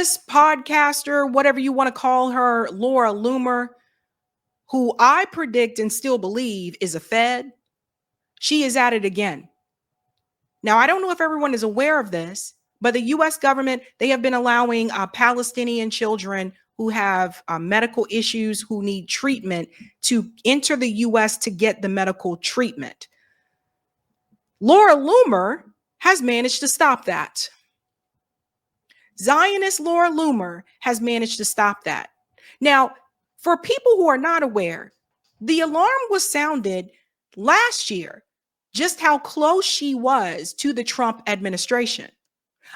journalist, podcaster, whatever you want to call her, Laura Loomer, who I predict and still believe is a Fed, she is at it again. Now, I don't know if everyone is aware of this, but the U.S. government, they have been allowing Palestinian children who have medical issues, who need treatment, to enter the U.S. to get the medical treatment. Laura Loomer has managed to stop that. Zionist Laura Loomer has managed to stop that. Now, for people who are not aware, the alarm was sounded last year, just how close she was to the Trump administration.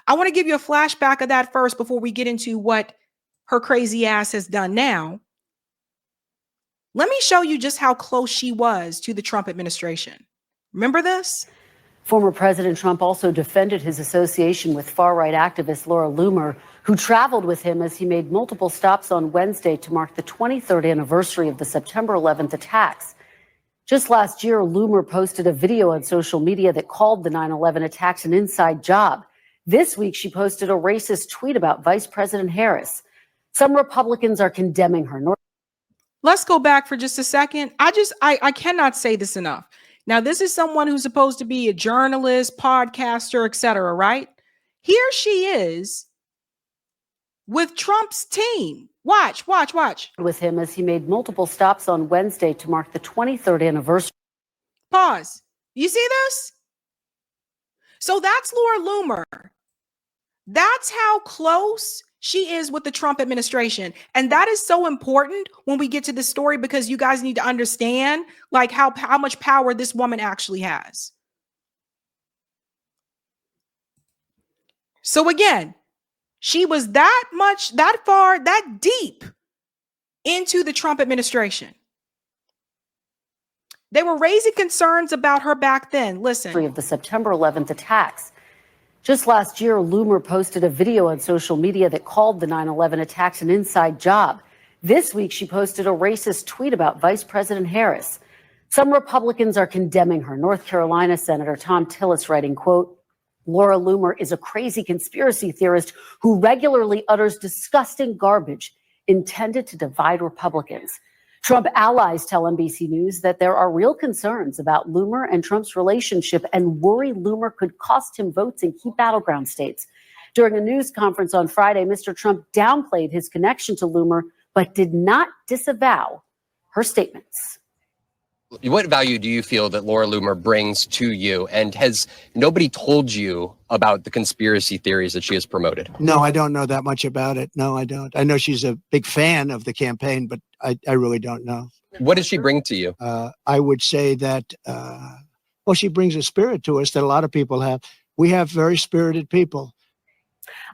I want to give you a flashback of that first before we get into what her crazy ass has done now. Let me show you just how close she was to the Trump administration. Remember this? Former President Trump also defended his association with far-right activist Laura Loomer, who traveled with him as he made multiple stops on Wednesday to mark the 23rd anniversary of the September 11th attacks. Just last year, Loomer posted a video on social media that called the 9/11 attacks an inside job. This week, she posted a racist tweet about Vice President Harris. Some Republicans are condemning her. Let's go back for just a second. I cannot say this enough. Now, this is someone who's supposed to be a journalist, podcaster, etc., right? Here she is with Trump's team. Watch. With him as he made multiple stops on Wednesday to mark the 23rd anniversary. Pause. You see this? So that's Laura Loomer. That's how close she is with the Trump administration. And that is so important when we get to this story, because you guys need to understand like how much power this woman actually has. So again, she was that far, that deep into the Trump administration. They were raising concerns about her back then. Listen. Of the September 11th attacks. Just last year, Loomer posted a video on social media that called the 9/11 attacks an inside job. This week, she posted a racist tweet about Vice President Harris. Some Republicans are condemning her. North Carolina Senator Tom Tillis writing, quote, Laura Loomer is a crazy conspiracy theorist who regularly utters disgusting garbage intended to divide Republicans. Trump allies tell NBC News that there are real concerns about Loomer and Trump's relationship and worry Loomer could cost him votes in key battleground states. During a news conference on Friday, Mr. Trump downplayed his connection to Loomer, but did not disavow her statements. What value do you feel that Laura Loomer brings to you? And has nobody told you about the conspiracy theories that she has promoted? No, I don't know that much about it. No, I don't. I know she's a big fan of the campaign, but I really don't know. What does she bring to you? I would say that, she brings a spirit to us that a lot of people have. We have very spirited people.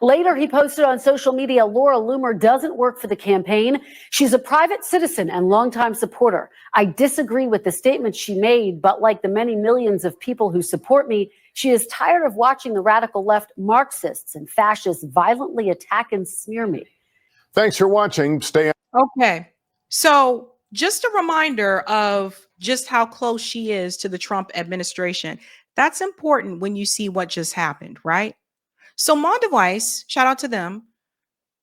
Later, he posted on social media, Laura Loomer doesn't work for the campaign. She's a private citizen and longtime supporter. I disagree with the statement she made, but like the many millions of people who support me, she is tired of watching the radical left Marxists and fascists violently attack and smear me. Thanks for watching. Stay. Okay. So just a reminder of just how close she is to the Trump administration. That's important when you see what just happened, right? So Mondevice, shout out to them.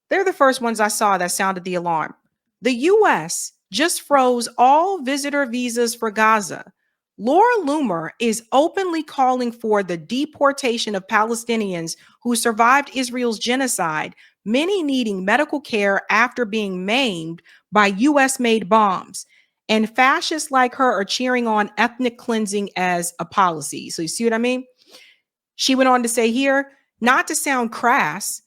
They're the first ones I saw that sounded the alarm. The U.S. just froze all visitor visas for Gaza. Laura Loomer is openly calling for the deportation of Palestinians who survived Israel's genocide, many needing medical care after being maimed by U.S.-made bombs. And fascists like her are cheering on ethnic cleansing as a policy. So you see what I mean? She went on to say here, not to sound crass,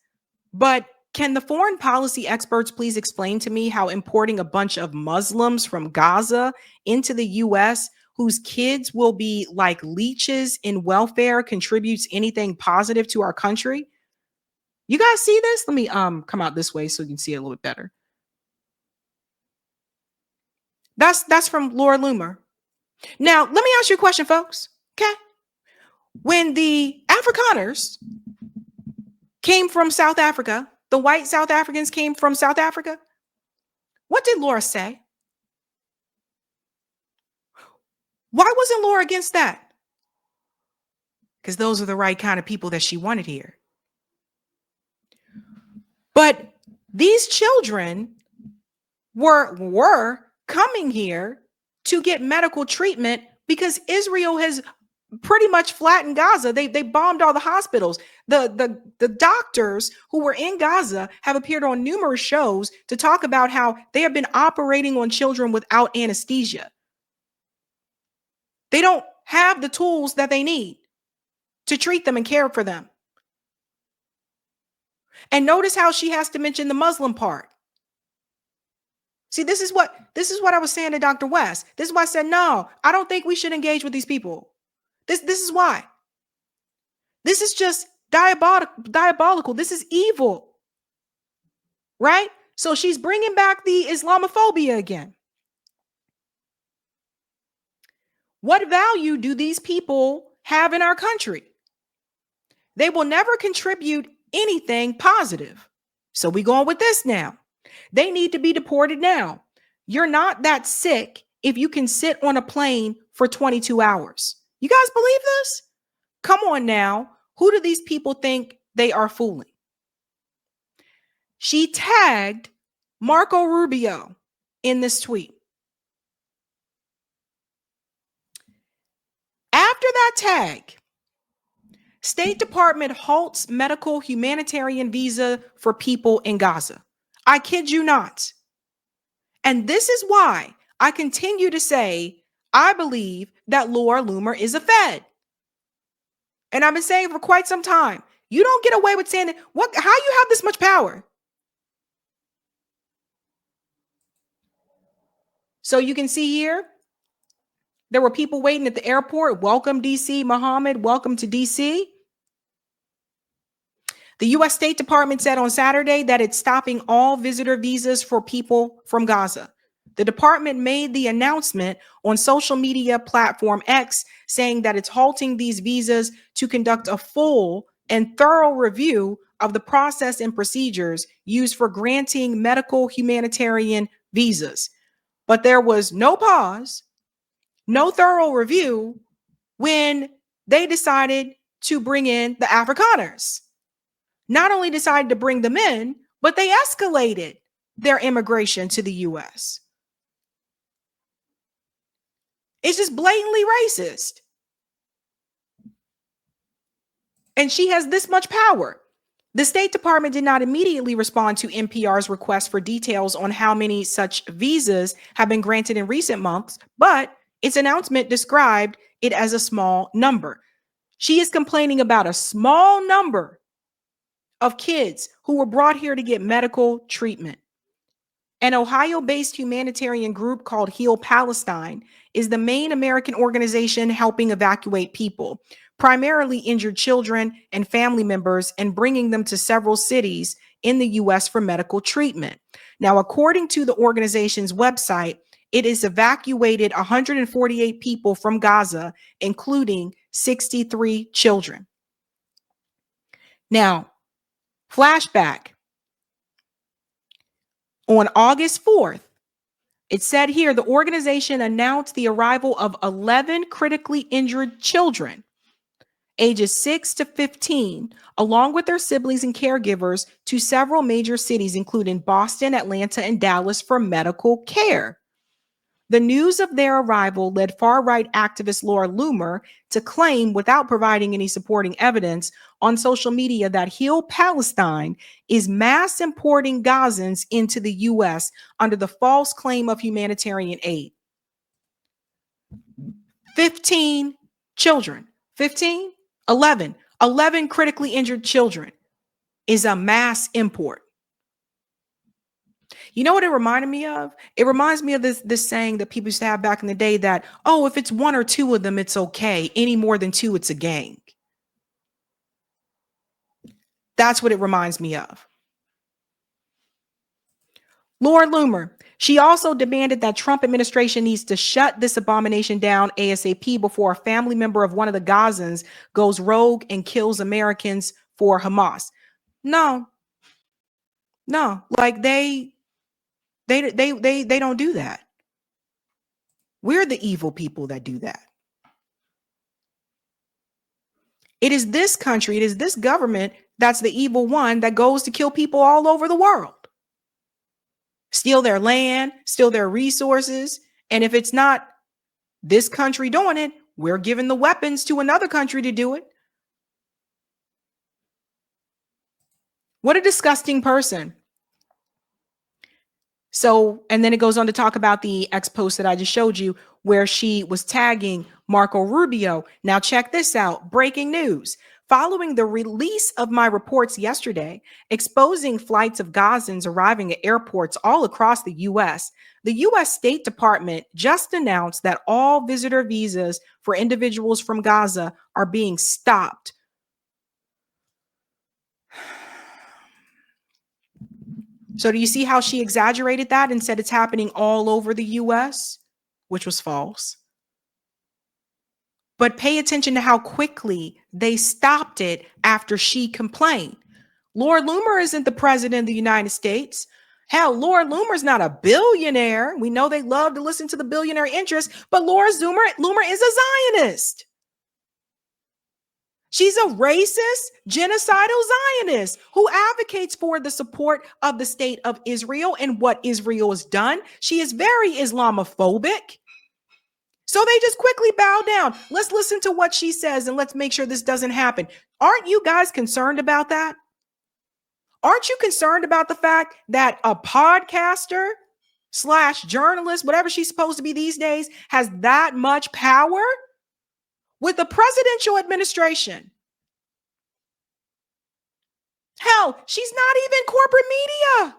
but can the foreign policy experts please explain to me how importing a bunch of Muslims from Gaza into the U.S., whose kids will be like leeches in welfare, contributes anything positive to our country? You guys see this? Let me come out this way so you can see it a little bit better. That's from Laura Loomer. Now, let me ask you a question, folks. Okay. When the Afrikaners came from South Africa, the white South Africans came from South Africa, what did Laura say? Why wasn't Laura against that? Because those are the right kind of people that she wanted here. But these children were coming here to get medical treatment because Israel has pretty much flattened Gaza. They bombed all the hospitals. The doctors who were in Gaza have appeared on numerous shows to talk about how they have been operating on children without anesthesia. They don't have the tools that they need to treat them and care for them. And notice how she has to mention the Muslim part. See, this is what I was saying to Dr. West. This is why I said, no, I don't think we should engage with these people. This is why. This is just diabolical. This is evil. Right? So she's bringing back the Islamophobia again. What value do these people have in our country? They will never contribute anything positive. So we going with this now. They need to be deported now. You're not that sick if you can sit on a plane for 22 hours. You guys believe this? Come on now. Who do these people think they are fooling? She tagged Marco Rubio in this tweet. After that tag, State Department halts medical humanitarian visa for people in Gaza. I kid you not. And this is why I continue to say I believe that Laura Loomer is a Fed. And I've been saying for quite some time, you don't get away with saying that. How you have this much power? So you can see here, there were people waiting at the airport. Welcome, DC, Mohammed. Welcome to DC. The U.S. State Department said on Saturday that it's stopping all visitor visas for people from Gaza. The department made the announcement on social media platform X, saying that it's halting these visas to conduct a full and thorough review of the process and procedures used for granting medical humanitarian visas. But there was no pause, no thorough review when they decided to bring in the Afrikaners. Not only decided to bring them in, but they escalated their immigration to the U.S. It's just blatantly racist. And she has this much power. The State Department did not immediately respond to NPR's request for details on how many such visas have been granted in recent months, but its announcement described it as a small number. She is complaining about a small number of kids who were brought here to get medical treatment. An Ohio-based humanitarian group called Heal Palestine is the main American organization helping evacuate people, primarily injured children and family members, and bringing them to several cities in the U.S. for medical treatment. Now, according to the organization's website, it has evacuated 148 people from Gaza, including 63 children. Now, Flashback. On August 4th, it said here the organization announced the arrival of 11 critically injured children, ages 6 to 15, along with their siblings and caregivers, to several major cities, including Boston, Atlanta, and Dallas, for medical care. The news of their arrival led far-right activist Laura Loomer to claim, without providing any supporting evidence, on social media that Heal Palestine is mass importing Gazans into the U.S. under the false claim of humanitarian aid. 15 children, 15, 11 critically injured children is a mass import. You know what it reminded me of? It reminds me of this saying that people used to have back in the day that, oh, if it's one or two of them, it's okay. Any more than two, it's a gang. That's what it reminds me of. Laura Loomer, she also demanded that Trump administration needs to shut this abomination down ASAP before a family member of one of the Gazans goes rogue and kills Americans for Hamas. No, like they don't do that. We're the evil people that do that. It is this country, it is this government that's the evil one that goes to kill people all over the world. Steal their land, steal their resources. And if it's not this country doing it, we're giving the weapons to another country to do it. What a disgusting person. So, and then it goes on to talk about the ex post that I just showed you, where she was tagging Marco Rubio. Now, check this out. Breaking news. Following the release of my reports yesterday, exposing flights of Gazans arriving at airports all across the U.S., the U.S. State Department just announced that all visitor visas for individuals from Gaza are being stopped. So do you see how she exaggerated that and said it's happening all over the U.S., which was false? But pay attention to how quickly they stopped it after she complained. Lord Loomer isn't the president of the United States. Hell, Lord Loomer's not a billionaire. We know they love to listen to the billionaire interests, but Lord Loomer is a Zionist. She's a racist, genocidal Zionist who advocates for the support of the state of Israel and what Israel has done. She is very Islamophobic. So they just quickly bow down. Let's listen to what she says and let's make sure this doesn't happen. Aren't you guys concerned about that? Aren't you concerned about the fact that a podcaster / journalist, whatever she's supposed to be these days, has that much power with the presidential administration? Hell, she's not even corporate media.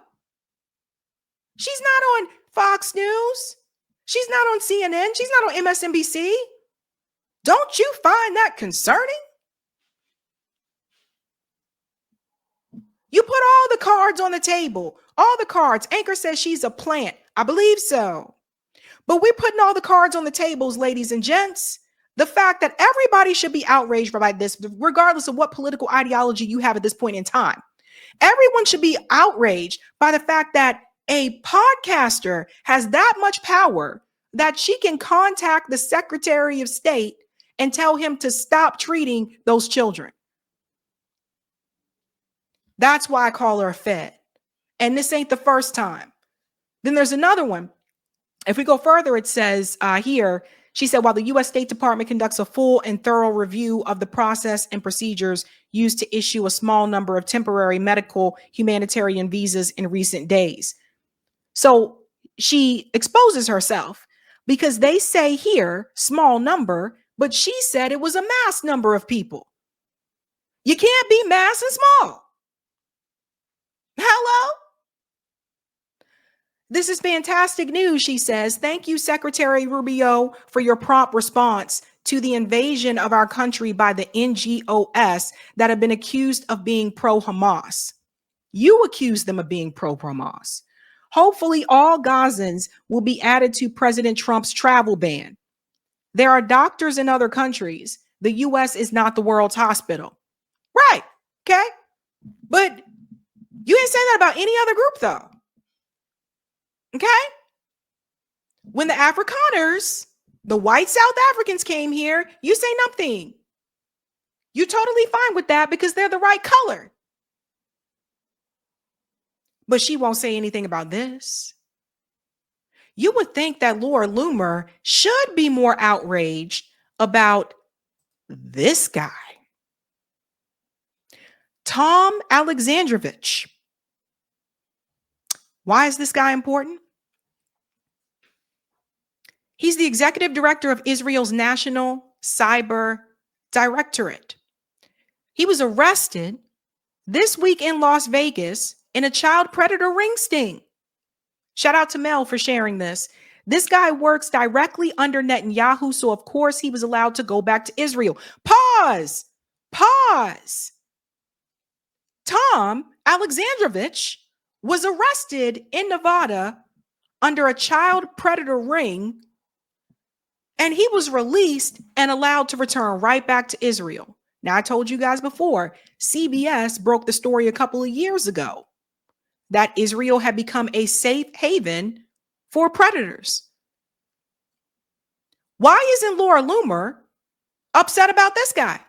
She's not on Fox News. She's not on CNN. She's not on MSNBC. Don't you find that concerning? You put all the cards on the table. All the cards. Anchor says she's a plant. I believe so. But we're putting all the cards on the tables, ladies and gents. The fact that everybody should be outraged by this, regardless of what political ideology you have at this point in time. Everyone should be outraged by the fact that a podcaster has that much power that she can contact the Secretary of State and tell him to stop treating those children. That's why I call her a fed. And this ain't the first time. Then there's another one. If we go further, it says here, she said, while the U.S. State Department conducts a full and thorough review of the process and procedures used to issue a small number of temporary medical humanitarian visas in recent days. So she exposes herself because they say here, small number, but she said it was a mass number of people. You can't be mass and small. Hello? This is fantastic news, she says. Thank you, Secretary Rubio, for your prompt response to the invasion of our country by the NGOs that have been accused of being pro-Hamas. You accuse them of being pro-Hamas. Hopefully, all Gazans will be added to President Trump's travel ban. There are doctors in other countries. The U.S. is not the world's hospital. Right. Okay. But you didn't say that about any other group, though. Okay? When the Afrikaners, the white South Africans came here, you say nothing. You're totally fine with that because they're the right color. But she won't say anything about this. You would think that Laura Loomer should be more outraged about this guy. Tom Alexandrovich. Why is this guy important? He's the executive director of Israel's National Cyber Directorate. He was arrested this week in Las Vegas in a child predator ring sting. Shout out to Mel for sharing this. This guy works directly under Netanyahu, so of course he was allowed to go back to Israel. Pause. Tom Alexandrovich was arrested in Nevada under a child predator ring, and he was released and allowed to return right back to Israel. Now, I told you guys before, CBS broke the story a couple of years ago that Israel had become a safe haven for predators. Why isn't Laura Loomer upset about this guy?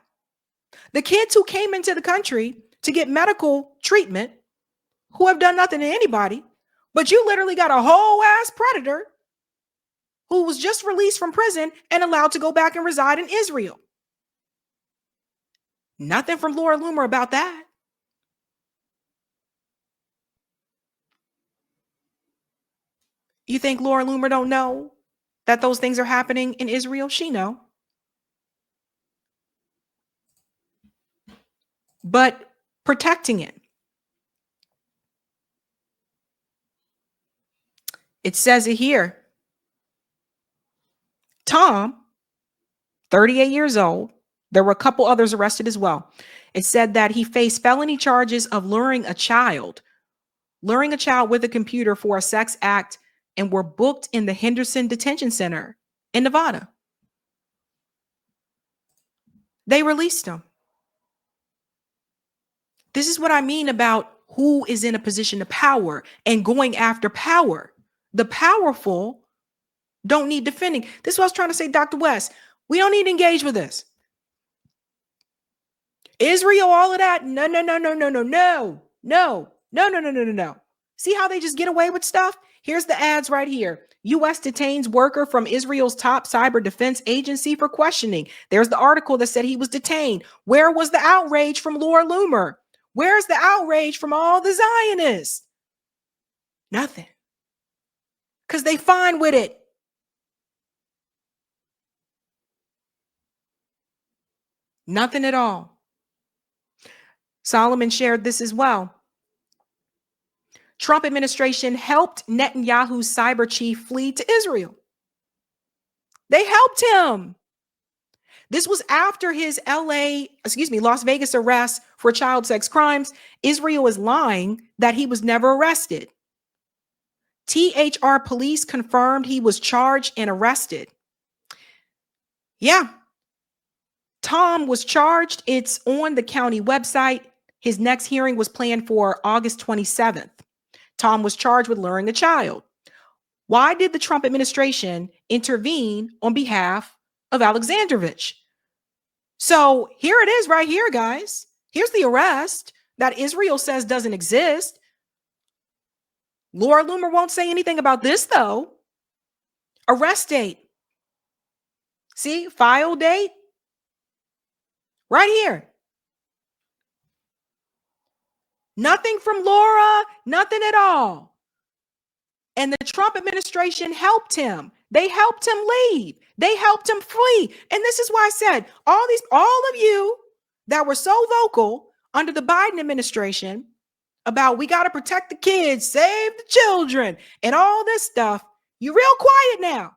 The kids who came into the country to get medical treatment, who have done nothing to anybody, but you literally got a whole ass predator who was just released from prison and allowed to go back and reside in Israel. Nothing from Laura Loomer about that. You think Laura Loomer don't know that those things are happening in Israel? She know. But protecting it. It says it here. Tom, 38 years old. There were a couple others arrested as well. It said that he faced felony charges of luring a child with a computer for a sex act, and were booked in the Henderson Detention Center in Nevada. They released him. This is what I mean about who is in a position of power and going after power. The powerful don't need defending. This is what I was trying to say, Dr. West. We don't need to engage with this. Israel, all of that. No. See how they just get away with stuff? Here's the ads right here. U.S. detains worker from Israel's top cyber defense agency for questioning. There's the article that said he was detained. Where was the outrage from Laura Loomer? Where's the outrage from all the Zionists? Nothing. Because they fine with it. Nothing at all. Solomon shared this as well. Trump administration helped Netanyahu's cyber chief flee to Israel. They helped him. This was after his Las Vegas arrest for child sex crimes. Israel is lying that he was never arrested. THR police confirmed he was charged and arrested. Yeah. Tom was charged. It's on the county website. His next hearing was planned for August 27th. Tom was charged with luring a child. Why did the Trump administration intervene on behalf of Alexandrovich? So here it is right here, guys. Here's the arrest that Israel says doesn't exist. Laura Loomer won't say anything about this, though. Arrest date. See, file date. Right here. Nothing from Laura, nothing at all. And the Trump administration helped him. They helped him leave. They helped him flee. And this is why I said, all of you that were so vocal under the Biden administration about we got to protect the kids, save the children, and all this stuff, you're real quiet now.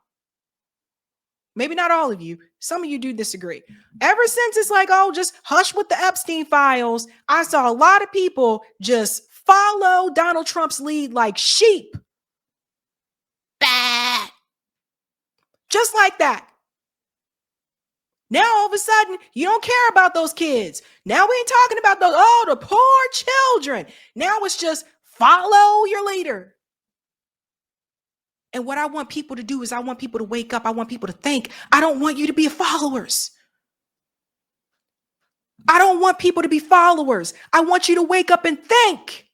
Maybe not all of you. Some of you do disagree. Ever since it's like, oh, just hush with the Epstein files, I saw a lot of people just follow Donald Trump's lead like sheep. Bah! Just like that. Now, all of a sudden, you don't care about those kids. Now we ain't talking about the poor children. Now it's just follow your leader. And what I want people to do is I want people to wake up. I want people to think. I don't want you to be followers. I don't want people to be followers. I want you to wake up and think.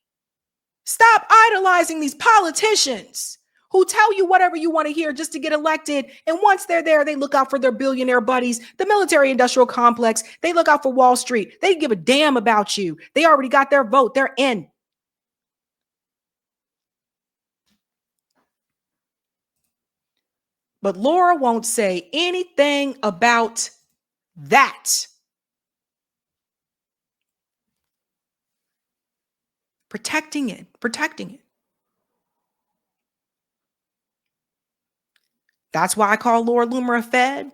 Stop idolizing these politicians who tell you whatever you want to hear just to get elected. And once they're there, they look out for their billionaire buddies, the military industrial complex. They look out for Wall Street. They give a damn about you. They already got their vote. They're in. But Laura won't say anything about that. Protecting it. That's why I call Laura Loomer a Fed.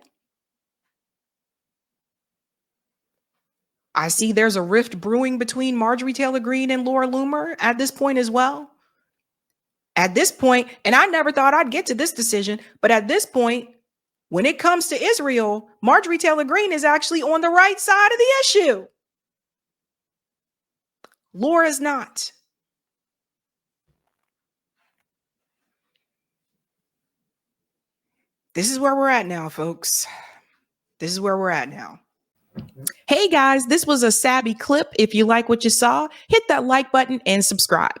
I see there's a rift brewing between Marjorie Taylor Greene and Laura Loomer at this point as well. At this point, and I never thought I'd get to this decision, but at this point, when it comes to Israel, Marjorie Taylor Greene is actually on the right side of the issue. Laura's not. This is where we're at now, folks. This is where we're at now. Hey guys, this was a Sabby clip. If you like what you saw, hit that like button and subscribe.